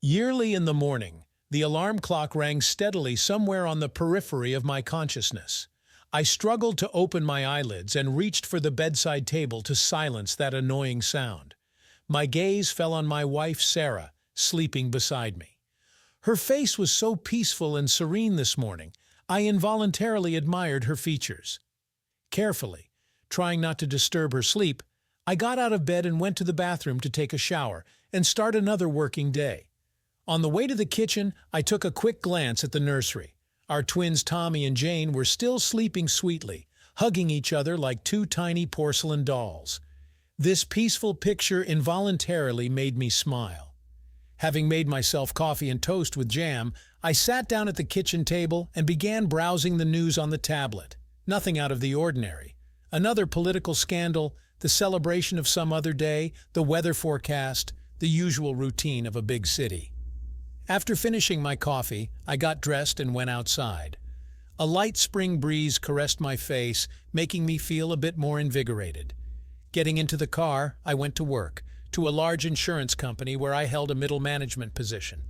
Yearly in the morning, the alarm clock rang steadily somewhere on the periphery of my consciousness. I struggled to open my eyelids and reached for the bedside table to silence that annoying sound. My gaze fell on my wife, Sarah, sleeping beside me. Her face was so peaceful and serene this morning, I involuntarily admired her features. Carefully, trying not to disturb her sleep, I got out of bed and went to the bathroom to take a shower and start another working day. On the way to the kitchen, I took a quick glance at the nursery. Our twins Tommy and Jane were still sleeping sweetly, hugging each other like two tiny porcelain dolls. This peaceful picture involuntarily made me smile. Having made myself coffee and toast with jam, I sat down at the kitchen table and began browsing the news on the tablet. Nothing out of the ordinary. Another political scandal, the celebration of some other day, the weather forecast, the usual routine of a big city. After finishing my coffee, I got dressed and went outside. A light spring breeze caressed my face, making me feel a bit more invigorated. Getting into the car, I went to work, to a large insurance company where I held a middle management position.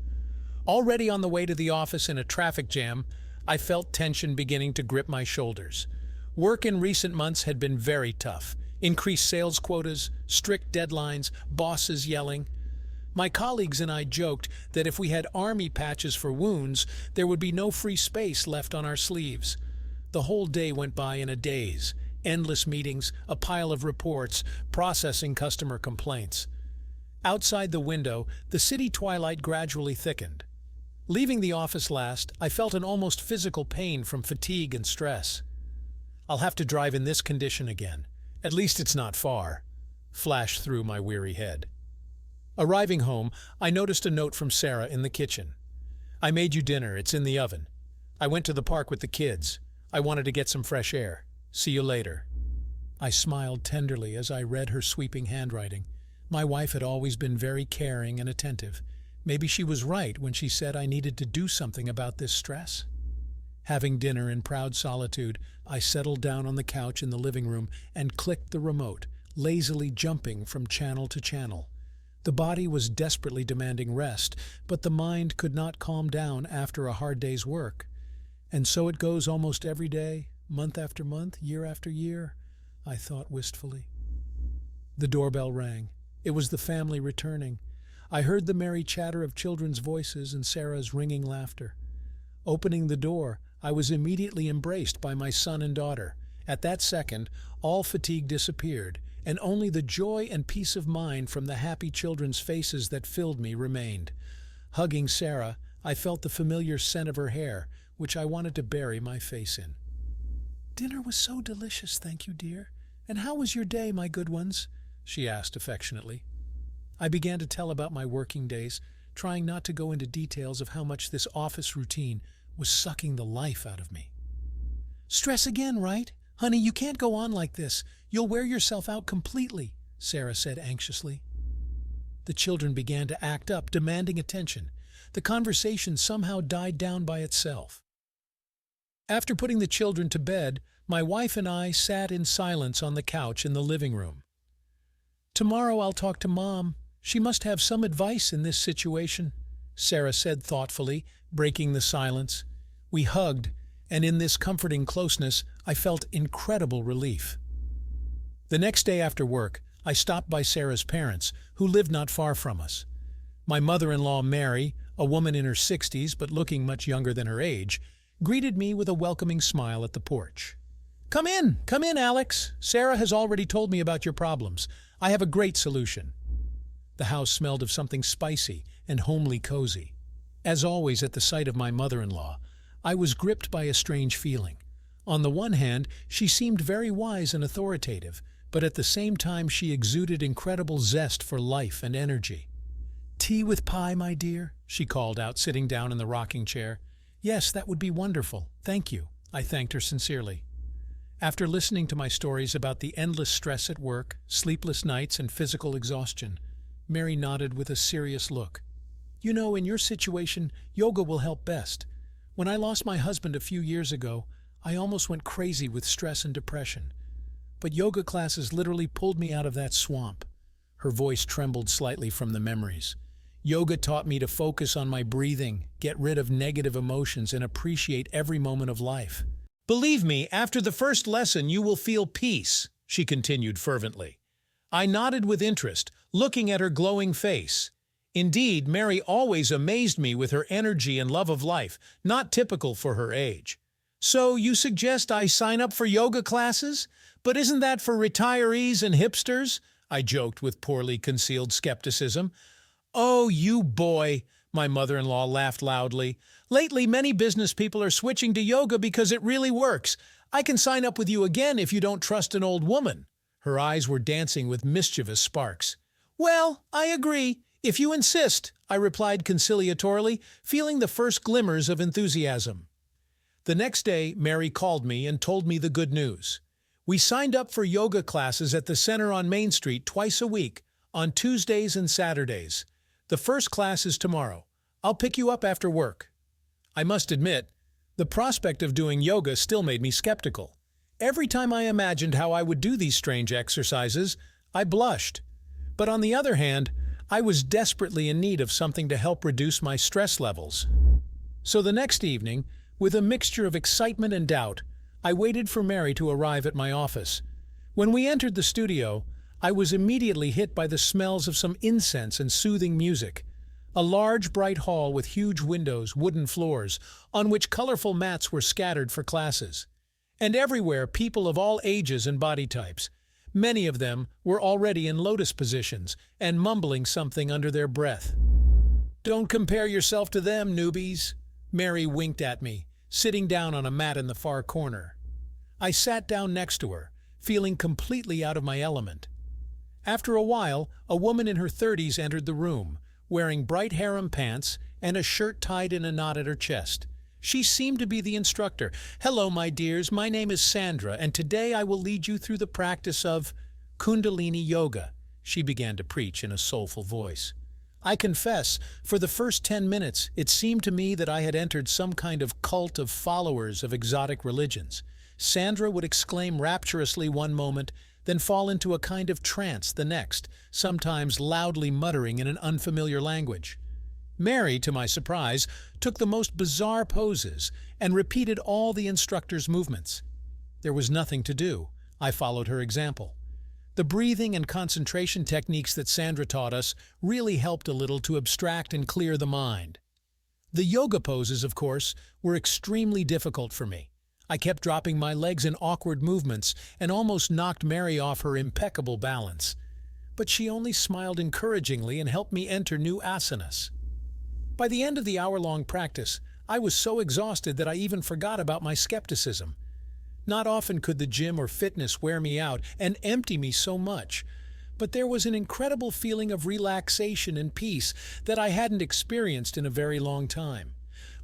Already on the way to the office in a traffic jam, I felt tension beginning to grip my shoulders. Work in recent months had been very tough. Increased sales quotas, strict deadlines, bosses yelling. My colleagues and I joked that if we had army patches for wounds, there would be no free space left on our sleeves. The whole day went by in a daze. Endless meetings, a pile of reports, processing customer complaints. Outside the window, the city twilight gradually thickened. Leaving the office last, I felt an almost physical pain from fatigue and stress. I'll have to drive in this condition again. At least it's not far, flashed through my weary head. Arriving home, I noticed a note from Sarah in the kitchen. "I made you dinner, it's in the oven. I went to the park with the kids. I wanted to get some fresh air. See you later." I smiled tenderly as I read her sweeping handwriting. My wife had always been very caring and attentive. Maybe she was right when she said I needed to do something about this stress. Having dinner in proud solitude, I settled down on the couch in the living room and clicked the remote, lazily jumping from channel to channel. The body was desperately demanding rest, but the mind could not calm down after a hard day's work. And so it goes almost every day, month after month, year after year, I thought wistfully. The doorbell rang. It was the family returning. I heard the merry chatter of children's voices and Sarah's ringing laughter. Opening the door, I was immediately embraced by my son and daughter. At that second, all fatigue disappeared, and only the joy and peace of mind from the happy children's faces that filled me remained. Hugging Sarah, I felt the familiar scent of her hair, which I wanted to bury my face in. "Dinner was so delicious, thank you, dear. And how was your day, my good ones?" she asked affectionately. I began to tell about my working days, trying not to go into details of how much this office routine was sucking the life out of me. "Stress again, right? Honey, you can't go on like this. You'll wear yourself out completely," Sarah said anxiously. The children began to act up, demanding attention. The conversation somehow died down by itself. After putting the children to bed, my wife and I sat in silence on the couch in the living room. "Tomorrow I'll talk to Mom. She must have some advice in this situation," Sarah said thoughtfully, breaking the silence. We hugged, and in this comforting closeness, I felt incredible relief. The next day after work, I stopped by Sarah's parents, who lived not far from us. My mother-in-law, Mary, a woman in her 60s but looking much younger than her age, greeted me with a welcoming smile at the porch. Come in, Alex. Sarah has already told me about your problems. I have a great solution." The house smelled of something spicy and homely cozy. As always at the sight of my mother-in-law, I was gripped by a strange feeling. On the one hand, she seemed very wise and authoritative, but at the same time she exuded incredible zest for life and energy. "Tea with pie, my dear?" she called out, sitting down in the rocking chair. "Yes, that would be wonderful. Thank you." I thanked her sincerely. After listening to my stories about the endless stress at work, sleepless nights, and physical exhaustion, Mary nodded with a serious look. "You know, in your situation, yoga will help best. When I lost my husband a few years ago, I almost went crazy with stress and depression. But yoga classes literally pulled me out of that swamp." Her voice trembled slightly from the memories. Yoga taught me to focus on my breathing, get rid of negative emotions, and appreciate every moment of life. Believe me, after the first lesson you will feel peace, she continued fervently. I nodded with interest, looking at her glowing face. Indeed, Mary always amazed me with her energy and love of life, not typical for her age. So you suggest I sign up for yoga classes? But isn't that for retirees and hipsters? I joked with poorly concealed skepticism. Oh, you boy, my mother-in-law laughed loudly. Lately, many business people are switching to yoga because it really works. I can sign up with you again if you don't trust an old woman. Her eyes were dancing with mischievous sparks. Well, I agree. If you insist, I replied conciliatorily, feeling the first glimmers of enthusiasm. The next day, Mary called me and told me the good news. We signed up for yoga classes at the center on Main Street twice a week, on Tuesdays and Saturdays. The first class is tomorrow. I'll pick you up after work. I must admit, the prospect of doing yoga still made me skeptical. Every time I imagined how I would do these strange exercises, I blushed. But on the other hand, I was desperately in need of something to help reduce my stress levels. So the next evening, with a mixture of excitement and doubt, I waited for Mary to arrive at my office. When we entered the studio, I was immediately hit by the smells of some incense and soothing music. A large, bright hall with huge windows, wooden floors, on which colorful mats were scattered for classes. And everywhere people of all ages and body types. Many of them were already in lotus positions and mumbling something under their breath. Don't compare yourself to them, newbies. Mary winked at me, sitting down on a mat in the far corner. I sat down next to her, feeling completely out of my element. After a while, a woman in her 30s entered the room, wearing bright harem pants and a shirt tied in a knot at her chest. She seemed to be the instructor. Hello, my dears, my name is Sandra, and today I will lead you through the practice of Kundalini Yoga, she began to preach in a soulful voice. I confess, for the first 10 minutes, it seemed to me that I had entered some kind of cult of followers of exotic religions. Sandra would exclaim rapturously one moment, then fall into a kind of trance the next, sometimes loudly muttering in an unfamiliar language. Mary, to my surprise, took the most bizarre poses and repeated all the instructor's movements. There was nothing to do. I followed her example. The breathing and concentration techniques that Sandra taught us really helped a little to abstract and clear the mind. The yoga poses, of course, were extremely difficult for me. I kept dropping my legs in awkward movements and almost knocked Mary off her impeccable balance. But she only smiled encouragingly and helped me enter new asanas. By the end of the hour-long practice, I was so exhausted that I even forgot about my skepticism. Not often could the gym or fitness wear me out and empty me so much, but there was an incredible feeling of relaxation and peace that I hadn't experienced in a very long time.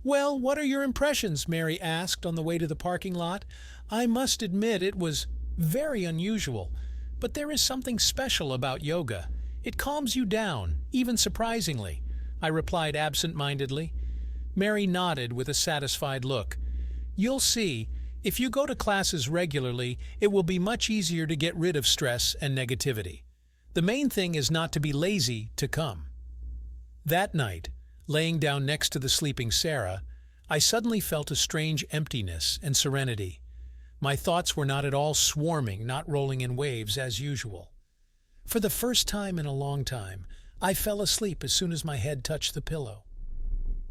Well, what are your impressions? Mary asked on the way to the parking lot. I must admit it was very unusual, but there is something special about yoga. It calms you down, even surprisingly, I replied absent-mindedly. Mary nodded with a satisfied look. You'll see, if you go to classes regularly, it will be much easier to get rid of stress and negativity. The main thing is not to be lazy to come. That night, laying down next to the sleeping Sarah, I suddenly felt a strange emptiness and serenity. My thoughts were not at all swarming, not rolling in waves as usual. For the first time in a long time, I fell asleep as soon as my head touched the pillow.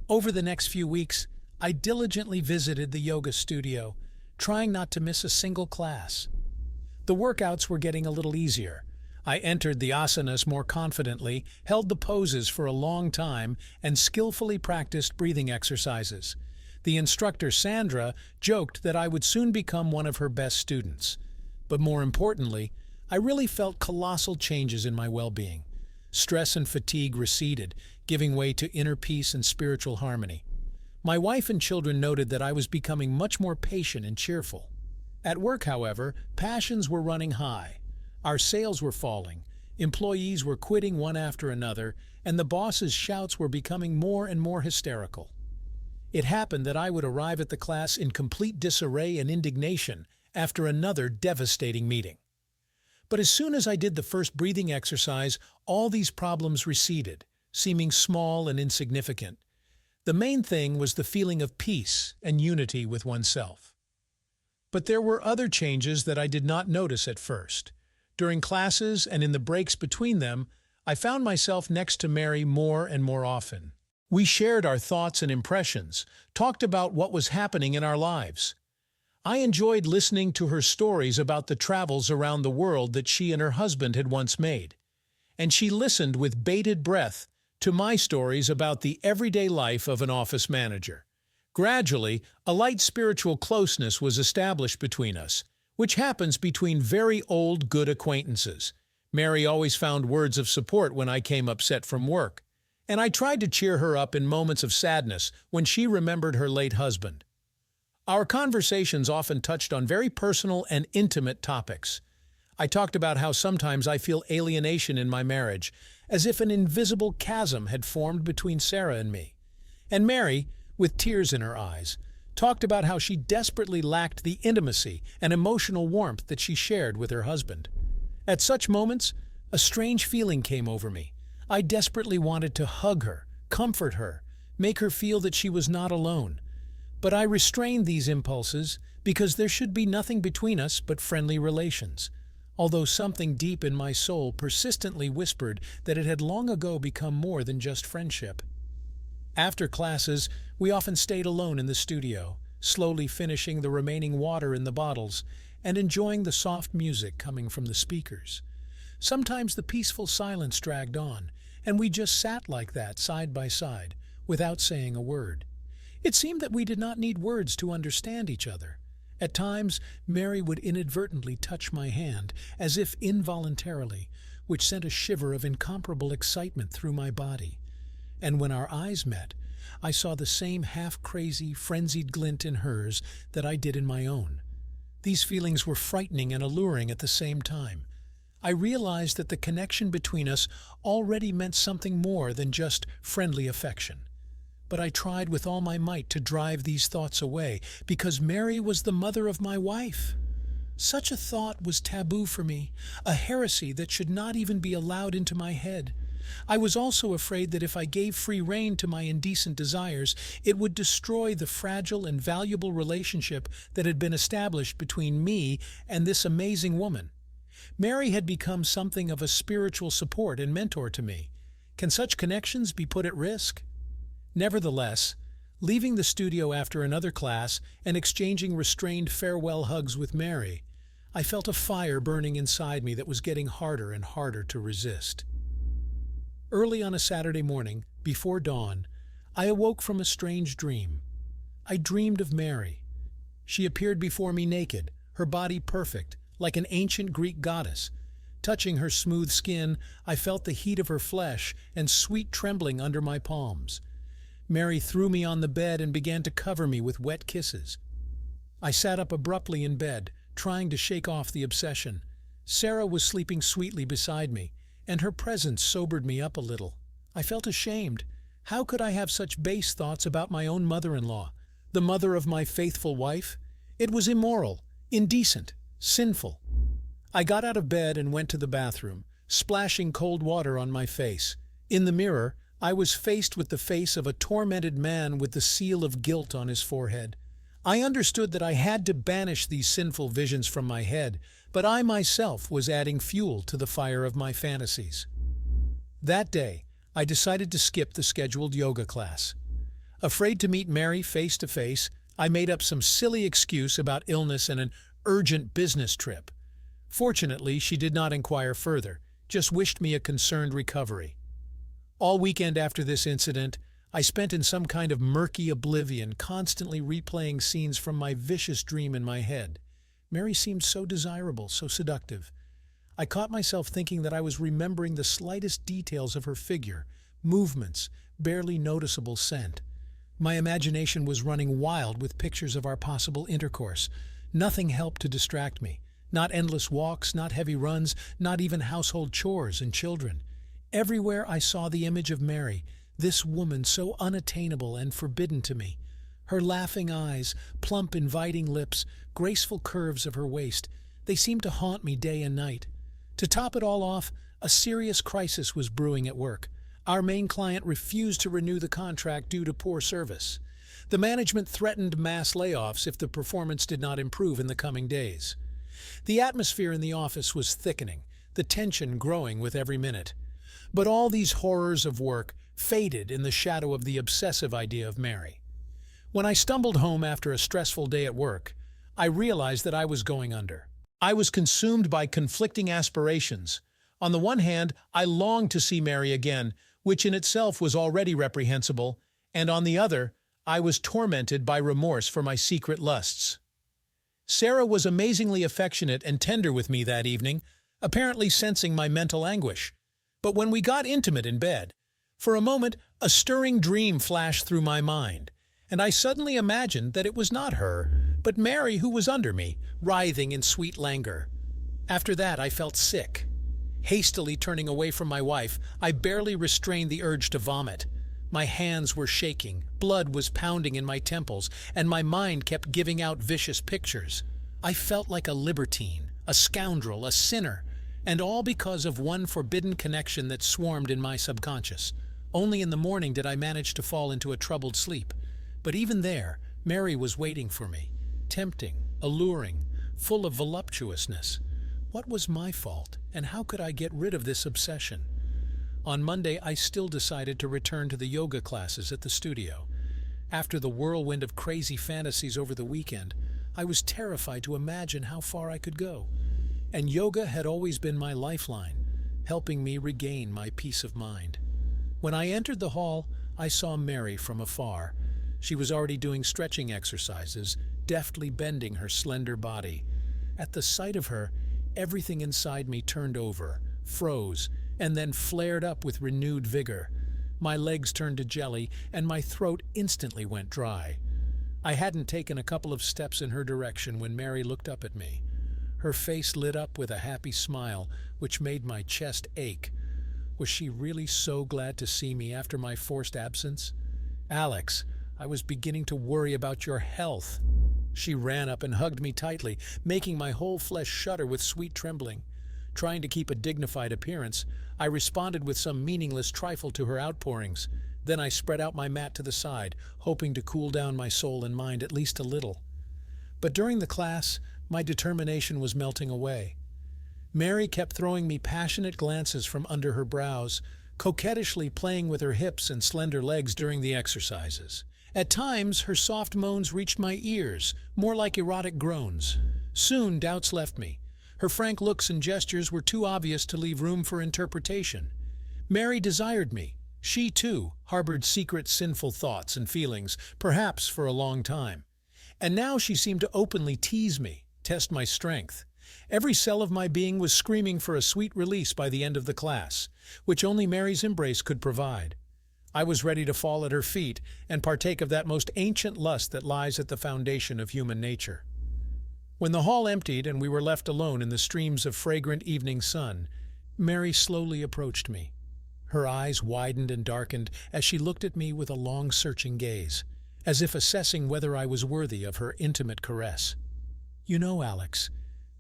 Over the next few weeks, I diligently visited the yoga studio, trying not to miss a single class. The workouts were getting a little easier. I entered the asanas more confidently, held the poses for a long time, and skillfully practiced breathing exercises. The instructor, Sandra, joked that I would soon become one of her best students. But more importantly, I really felt colossal changes in my well-being. Stress and fatigue receded, giving way to inner peace and spiritual harmony. My wife and children noted that I was becoming much more patient and cheerful. At work, however, passions were running high. Our sales were falling, employees were quitting one after another, and the boss's shouts were becoming more and more hysterical. It happened that I would arrive at the class in complete disarray and indignation after another devastating meeting. But as soon as I did the first breathing exercise, all these problems receded. seeming small and insignificant. The main thing was the feeling of peace and unity with oneself. But there were other changes that I did not notice at first. During classes and in the breaks between them, I found myself next to Mary more and more often. We shared our thoughts and impressions, talked about what was happening in our lives. I enjoyed listening to her stories about the travels around the world that she and her husband had once made. And she listened with bated breath to my stories about the everyday life of an office manager. Gradually, a light spiritual closeness was established between us, which happens between very old, good acquaintances. Mary always found words of support when I came upset from work, and I tried to cheer her up in moments of sadness when she remembered her late husband. Our conversations often touched on very personal and intimate topics. I talked about how sometimes I feel alienation in my marriage, as if an invisible chasm had formed between Sarah and me. And Mary, with tears in her eyes, talked about how she desperately lacked the intimacy and emotional warmth that she shared with her husband. At such moments, a strange feeling came over me. I desperately wanted to hug her, comfort her, make her feel that she was not alone. But I restrained these impulses because there should be nothing between us but friendly relations, although something deep in my soul persistently whispered that it had long ago become more than just friendship. After classes, we often stayed alone in the studio, slowly finishing the remaining water in the bottles and enjoying the soft music coming from the speakers. Sometimes the peaceful silence dragged on, and we just sat like that side by side, without saying a word. It seemed that we did not need words to understand each other. At times, Mary would inadvertently touch my hand, as if involuntarily, which sent a shiver of incomparable excitement through my body. And when our eyes met, I saw the same half-crazy, frenzied glint in hers that I did in my own. These feelings were frightening and alluring at the same time. I realized that the connection between us already meant something more than just friendly affection. But I tried with all my might to drive these thoughts away, because Mary was the mother of my wife. Such a thought was taboo for me, a heresy that should not even be allowed into my head. I was also afraid that if I gave free rein to my indecent desires, it would destroy the fragile and valuable relationship that had been established between me and this amazing woman. Mary had become something of a spiritual support and mentor to me. Can such connections be put at risk? Nevertheless, leaving the studio after another class and exchanging restrained farewell hugs with Mary, I felt a fire burning inside me that was getting harder and harder to resist. Early on a Saturday morning, before dawn, I awoke from a strange dream. I dreamed of Mary. She appeared before me naked, her body perfect, like an ancient Greek goddess. Touching her smooth skin, I felt the heat of her flesh and sweet trembling under my palms. Mary threw me on the bed and began to cover me with wet kisses. I sat up abruptly in bed, trying to shake off the obsession. Sarah was sleeping sweetly beside me, and her presence sobered me up a little. I felt ashamed. How could I have such base thoughts about my own mother-in-law, the mother of my faithful wife? It was immoral, indecent, sinful. I got out of bed and went to the bathroom, splashing cold water on my face. In the mirror, I was faced with the face of a tormented man with the seal of guilt on his forehead. I understood that I had to banish these sinful visions from my head, but I myself was adding fuel to the fire of my fantasies. That day, I decided to skip the scheduled yoga class. Afraid to meet Mary face to face, I made up some silly excuse about illness and an urgent business trip. Fortunately, she did not inquire further, just wished me a concerned recovery. All weekend after this incident, I spent in some kind of murky oblivion, constantly replaying scenes from my vicious dream in my head. Mary seemed so desirable, so seductive. I caught myself thinking that I was remembering the slightest details of her figure, movements, barely noticeable scent. My imagination was running wild with pictures of our possible intercourse. Nothing helped to distract me. Not endless walks, not heavy runs, not even household chores and children. Everywhere I saw the image of Mary, this woman so unattainable and forbidden to me. Her laughing eyes, plump inviting lips, graceful curves of her waist, they seemed to haunt me day and night. To top it all off, a serious crisis was brewing at work. Our main client refused to renew the contract due to poor service. The management threatened mass layoffs if the performance did not improve in the coming days. The atmosphere in the office was thickening, the tension growing with every minute. But all these horrors of work faded in the shadow of the obsessive idea of Mary. When I stumbled home after a stressful day at work, I realized that I was going under. I was consumed by conflicting aspirations. On the one hand, I longed to see Mary again, which in itself was already reprehensible, and on the other, I was tormented by remorse for my secret lusts. Sarah was amazingly affectionate and tender with me that evening, apparently sensing my mental anguish. But when we got intimate in bed, for a moment a stirring dream flashed through my mind, and I suddenly imagined that it was not her, but Mary who was under me, writhing in sweet languor. After that I felt sick. Hastily turning away from my wife, I barely restrained the urge to vomit. My hands were shaking, blood was pounding in my temples, and my mind kept giving out vicious pictures. I felt like a libertine, a scoundrel, a sinner, and all because of one forbidden connection that swarmed in my subconscious. Only in the morning did I manage to fall into a troubled sleep. But even there, Mary was waiting for me, tempting, alluring, full of voluptuousness. What was my fault, and how could I get rid of this obsession? On Monday, I still decided to return to the yoga classes at the studio. After the whirlwind of crazy fantasies over the weekend, I was terrified to imagine how far I could go. And yoga had always been my lifeline, helping me regain my peace of mind. When I entered the hall, I saw Mary from afar. She was already doing stretching exercises, deftly bending her slender body. At the sight of her, everything inside me turned over, froze, and then flared up with renewed vigor. My legs turned to jelly, and my throat instantly went dry. I hadn't taken a couple of steps in her direction when Mary looked up at me. Her face lit up with a happy smile, which made my chest ache. Was she really so glad to see me after my forced absence? "Alex, I was beginning to worry about your health." She ran up and hugged me tightly, making my whole flesh shudder with sweet trembling. Trying to keep a dignified appearance, I responded with some meaningless trifle to her outpourings. Then I spread out my mat to the side, hoping to cool down my soul and mind at least a little. But during the class, my determination was melting away. Mary kept throwing me passionate glances from under her brows, coquettishly playing with her hips and slender legs during the exercises. At times, her soft moans reached my ears, more like erotic groans. Soon, doubts left me. Her frank looks and gestures were too obvious to leave room for interpretation. Mary desired me. She, too, harbored secret sinful thoughts and feelings, perhaps for a long time. And now she seemed to openly tease me, test my strength. Every cell of my being was screaming for a sweet release by the end of the class, which only Mary's embrace could provide. I was ready to fall at her feet and partake of that most ancient lust that lies at the foundation of human nature. When the hall emptied and we were left alone in the streams of fragrant evening sun, Mary slowly approached me. Her eyes widened and darkened as she looked at me with a long, searching gaze, as if assessing whether I was worthy of her intimate caress. "You know, Alex,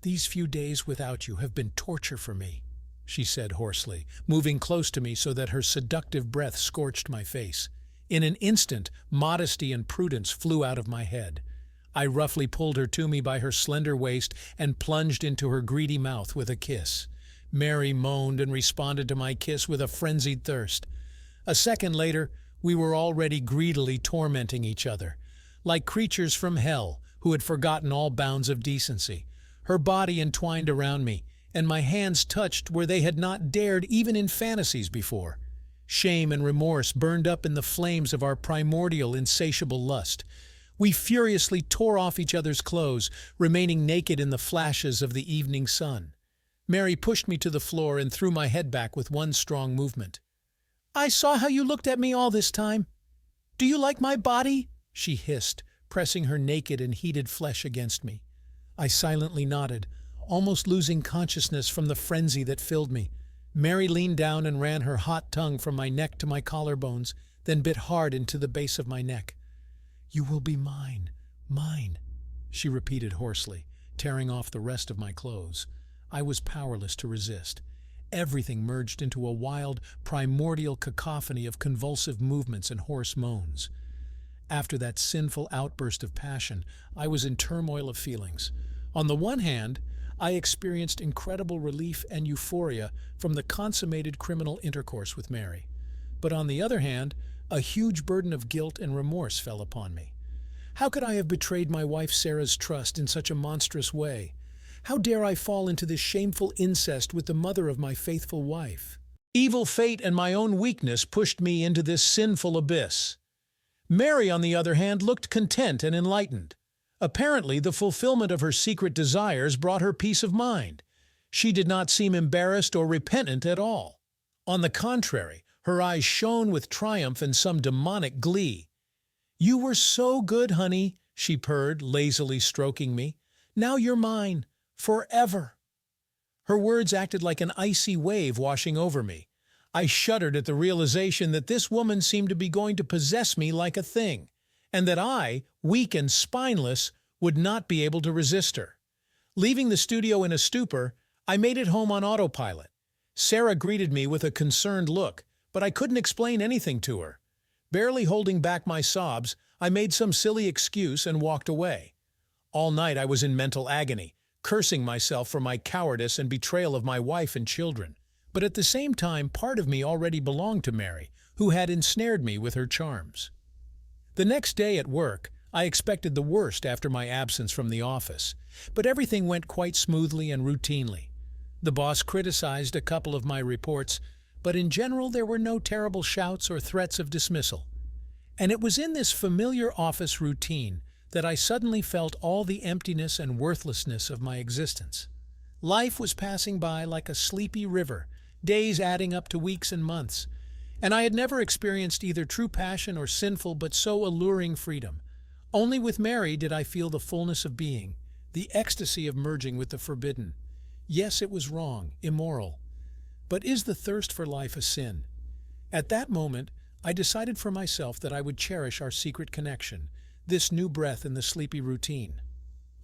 these few days without you have been torture for me," she said hoarsely, moving close to me so that her seductive breath scorched my face. In an instant, modesty and prudence flew out of my head. I roughly pulled her to me by her slender waist and plunged into her greedy mouth with a kiss. Mary moaned and responded to my kiss with a frenzied thirst. A second later, we were already greedily tormenting each other, like creatures from hell who had forgotten all bounds of decency. Her body entwined around me, and my hands touched where they had not dared even in fantasies before. Shame and remorse burned up in the flames of our primordial, insatiable lust. We furiously tore off each other's clothes, remaining naked in the flashes of the evening sun. Mary pushed me to the floor and threw my head back with one strong movement. "I saw how you looked at me all this time. Do you like my body?" she hissed, pressing her naked and heated flesh against me. I silently nodded, almost losing consciousness from the frenzy that filled me. Mary leaned down and ran her hot tongue from my neck to my collarbones, then bit hard into the base of my neck. "You will be mine, mine," she repeated hoarsely, tearing off the rest of my clothes. I was powerless to resist. everything merged into a wild, primordial cacophony of convulsive movements and hoarse moans. After that sinful outburst of passion, I was in turmoil of feelings. On the one hand, I experienced incredible relief and euphoria from the consummated criminal intercourse with Mary. But on the other hand, a huge burden of guilt and remorse fell upon me. How could I have betrayed my wife Sarah's trust in such a monstrous way? How dare I fall into this shameful incest with the mother of my faithful wife? Evil fate and my own weakness pushed me into this sinful abyss. Mary, on the other hand, looked content and enlightened. Apparently, the fulfillment of her secret desires brought her peace of mind. She did not seem embarrassed or repentant at all. On the contrary, her eyes shone with triumph and some demonic glee. "You were so good, honey," she purred, lazily stroking me. "Now you're mine, forever." Her words acted like an icy wave washing over me. I shuddered at the realization that this woman seemed to be going to possess me like a thing, and that I, weak and spineless, would not be able to resist her. Leaving the studio in a stupor, I made it home on autopilot. Sarah greeted me with a concerned look, but I couldn't explain anything to her. Barely holding back my sobs, I made some silly excuse and walked away. All night I was in mental agony, cursing myself for my cowardice and betrayal of my wife and children. But at the same time, part of me already belonged to Mary, who had ensnared me with her charms. The next day at work, I expected the worst after my absence from the office, but everything went quite smoothly and routinely. The boss criticized a couple of my reports, but in general there were no terrible shouts or threats of dismissal. And it was in this familiar office routine that I suddenly felt all the emptiness and worthlessness of my existence. Life was passing by like a sleepy river, days adding up to weeks and months, and I had never experienced either true passion or sinful but so alluring freedom. Only with Mary did I feel the fullness of being, the ecstasy of merging with the forbidden. Yes, it was wrong, immoral. But is the thirst for life a sin? At that moment, I decided for myself that I would cherish our secret connection, this new breath in the sleepy routine.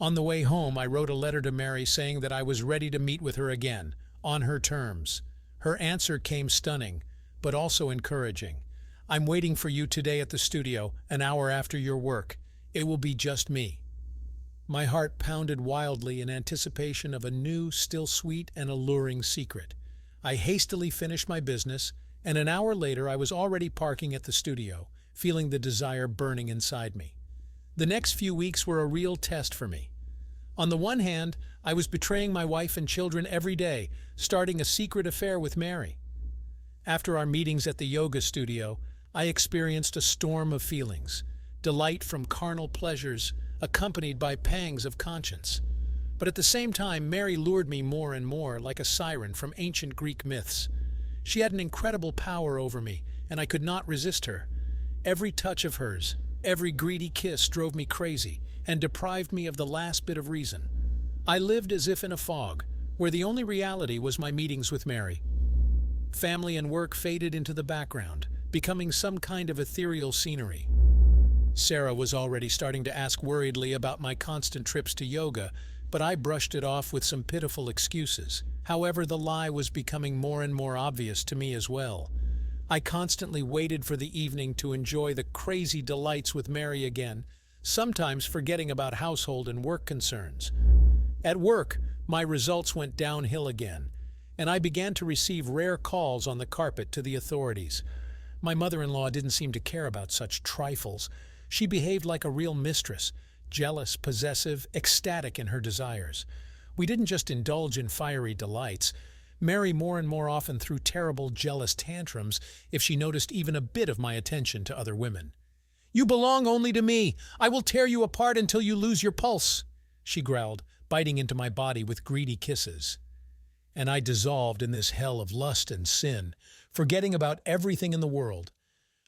On the way home, I wrote a letter to Mary saying that I was ready to meet with her again, on her terms. Her answer came stunning, but also encouraging. "I'm waiting for you today at the studio, an hour after your work. It will be just me." My heart pounded wildly in anticipation of a new, still sweet and alluring secret. I hastily finished my business, and an hour later I was already parking at the studio, feeling the desire burning inside me. The next few weeks were a real test for me. On the one hand, I was betraying my wife and children every day, starting a secret affair with Mary. After our meetings at the yoga studio, I experienced a storm of feelings, delight from carnal pleasures, accompanied by pangs of conscience. But at the same time, Mary lured me more and more like a siren from ancient Greek myths. She had an incredible power over me, and I could not resist her. Every touch of hers, every greedy kiss drove me crazy and deprived me of the last bit of reason. I lived as if in a fog, where the only reality was my meetings with Mary. Family and work faded into the background, becoming some kind of ethereal scenery. Sarah was already starting to ask worriedly about my constant trips to yoga, but I brushed it off with some pitiful excuses. However, the lie was becoming more and more obvious to me as well. I constantly waited for the evening to enjoy the crazy delights with Mary again, sometimes forgetting about household and work concerns. At work, my results went downhill again, and I began to receive rare calls on the carpet to the authorities. My mother-in-law didn't seem to care about such trifles. She behaved like a real mistress, jealous, possessive, ecstatic in her desires. We didn't just indulge in fiery delights. Mary more and more often threw terrible, jealous tantrums if she noticed even a bit of my attention to other women. "You belong only to me. I will tear you apart until you lose your pulse," she growled, biting into my body with greedy kisses. And I dissolved in this hell of lust and sin, forgetting about everything in the world.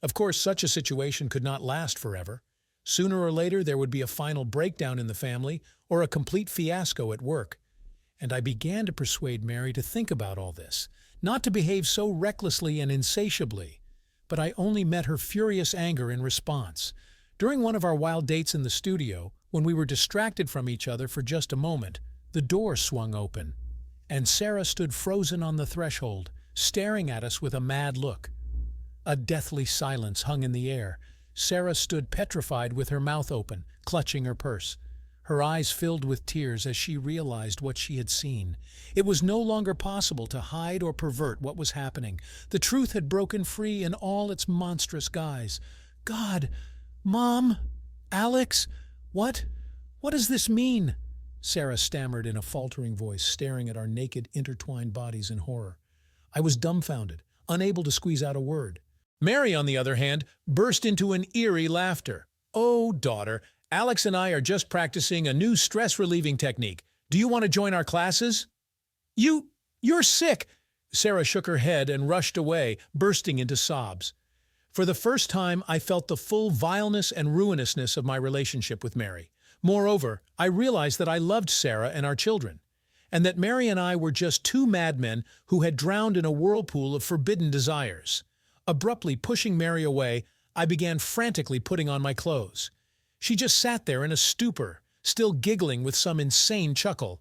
Of course, such a situation could not last forever. Sooner or later, there would be a final breakdown in the family or a complete fiasco at work. And I began to persuade Mary to think about all this, not to behave so recklessly and insatiably. But I only met her furious anger in response. During one of our wild dates in the studio, when we were distracted from each other for just a moment, the door swung open. and Sarah stood frozen on the threshold, staring at us with a mad look. A deathly silence hung in the air. Sarah stood petrified with her mouth open, clutching her purse. Her eyes filled with tears as she realized what she had seen. It was no longer possible to hide or pervert what was happening. The truth had broken free in all its monstrous guise. God! Mom! Alex! What does this mean? Sarah stammered in a faltering voice, staring at our naked, intertwined bodies in horror. I was dumbfounded, unable to squeeze out a word. Mary, on the other hand, burst into an eerie laughter. Oh, daughter, Alex and I are just practicing a new stress-relieving technique. Do you want to join our classes? You're sick! Sarah shook her head and rushed away, bursting into sobs. For the first time, I felt the full vileness and ruinousness of my relationship with Mary. Moreover, I realized that I loved Sarah and our children, and that Mary and I were just two madmen who had drowned in a whirlpool of forbidden desires. Abruptly pushing Mary away, I began frantically putting on my clothes. She just sat there in a stupor, still giggling with some insane chuckle.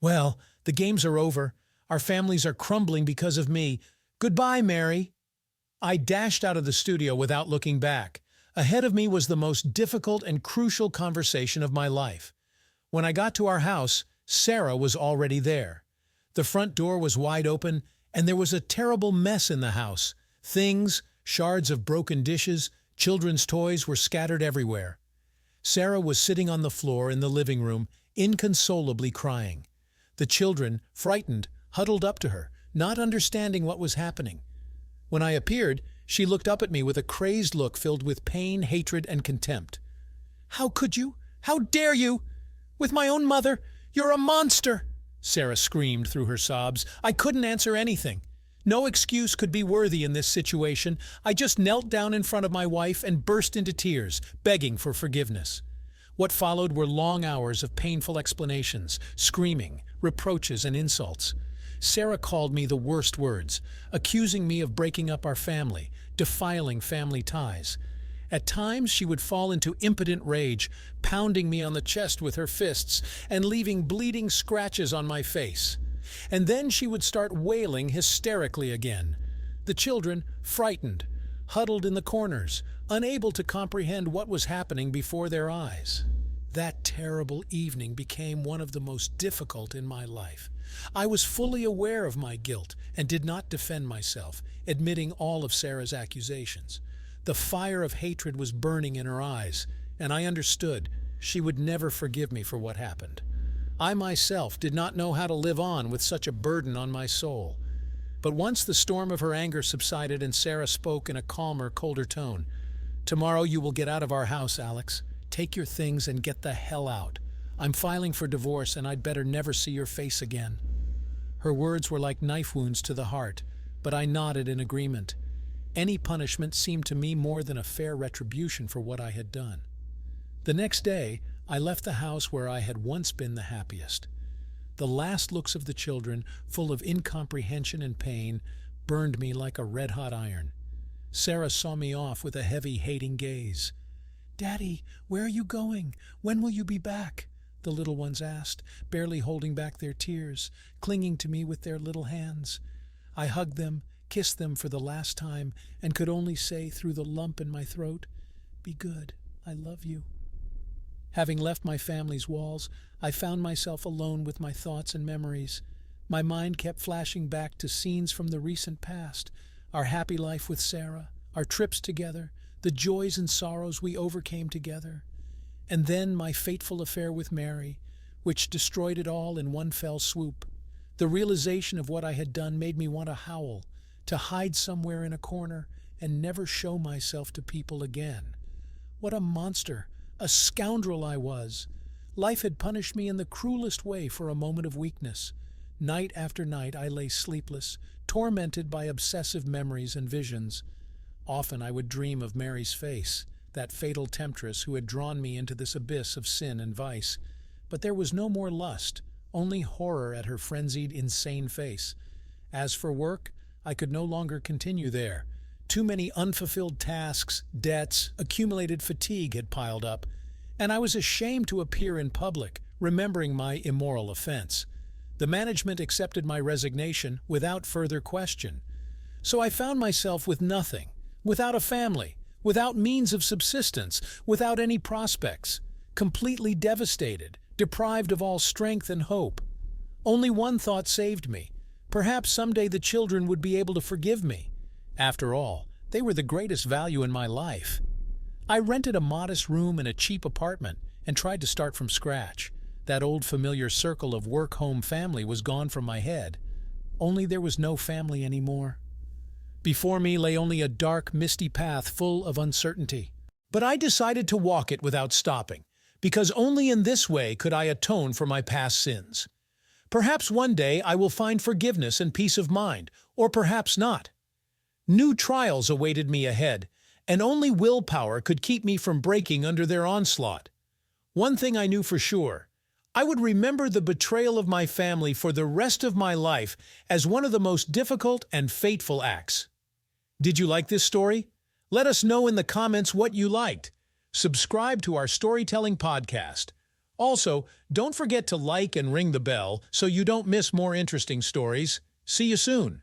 Well, the games are over. Our families are crumbling because of me. Goodbye, Mary. I dashed out of the studio without looking back. Ahead of me was the most difficult and crucial conversation of my life. When I got to our house, Sarah was already there. The front door was wide open, and there was a terrible mess in the house. Things, shards of broken dishes, children's toys were scattered everywhere. Sarah was sitting on the floor in the living room, inconsolably crying. The children, frightened, huddled up to her, not understanding what was happening. When I appeared, she looked up at me with a crazed look filled with pain, hatred, and contempt. How could you? How dare you? With my own mother? You're a monster! Sarah screamed through her sobs. I couldn't answer anything. No excuse could be worthy in this situation. I just knelt down in front of my wife and burst into tears, begging for forgiveness. What followed were long hours of painful explanations, screaming, reproaches, and insults. Sarah called me the worst words, accusing me of breaking up our family, defiling family ties. At times, she would fall into impotent rage, pounding me on the chest with her fists and leaving bleeding scratches on my face. And then she would start wailing hysterically again. The children, frightened, huddled in the corners, unable to comprehend what was happening before their eyes. That terrible evening became one of the most difficult in my life. I was fully aware of my guilt and did not defend myself, admitting all of Sarah's accusations. The fire of hatred was burning in her eyes, and I understood she would never forgive me for what happened. I myself did not know how to live on with such a burden on my soul. But once the storm of her anger subsided and Sarah spoke in a calmer, colder tone, "Tomorrow you will get out of our house, Alex. Take your things and get the hell out. I'm filing for divorce and I'd better never see your face again." Her words were like knife wounds to the heart, but I nodded in agreement. Any punishment seemed to me more than a fair retribution for what I had done. The next day, I left the house where I had once been the happiest. The last looks of the children, full of incomprehension and pain, burned me like a red-hot iron. Sarah saw me off with a heavy, hating gaze. "Daddy, where are you going? When will you be back?" the little ones asked, barely holding back their tears, clinging to me with their little hands. I hugged them, kissed them for the last time, and could only say through the lump in my throat, "Be good, I love you." Having left my family's walls, I found myself alone with my thoughts and memories. My mind kept flashing back to scenes from the recent past, our happy life with Sarah, our trips together, the joys and sorrows we overcame together. And then my fateful affair with Mary, which destroyed it all in one fell swoop. The realization of what I had done made me want to howl, to hide somewhere in a corner and never show myself to people again. What a monster, a scoundrel I was. Life had punished me in the cruelest way for a moment of weakness. Night after night I lay sleepless, tormented by obsessive memories and visions. Often I would dream of Mary's face, that fatal temptress who had drawn me into this abyss of sin and vice. But there was no more lust, only horror at her frenzied, insane face. As for work, I could no longer continue there. Too many unfulfilled tasks, debts, accumulated fatigue had piled up, and I was ashamed to appear in public, remembering my immoral offense. The management accepted my resignation without further question. So I found myself with nothing, without a family, without means of subsistence, without any prospects, completely devastated, deprived of all strength and hope. Only one thought saved me. Perhaps someday the children would be able to forgive me. After all, they were the greatest value in my life. I rented a modest room in a cheap apartment and tried to start from scratch. That old familiar circle of work-home-family was gone from my head. Only there was no family anymore. Before me lay only a dark, misty path full of uncertainty. But I decided to walk it without stopping, because only in this way could I atone for my past sins. Perhaps one day I will find forgiveness and peace of mind, or perhaps not. New trials awaited me ahead, and only willpower could keep me from breaking under their onslaught. One thing I knew for sure: I would remember the betrayal of my family for the rest of my life as one of the most difficult and fateful acts. Did you like this story? Let us know in the comments what you liked. Subscribe to our storytelling podcast. Also, don't forget to like and ring the bell so you don't miss more interesting stories. See you soon.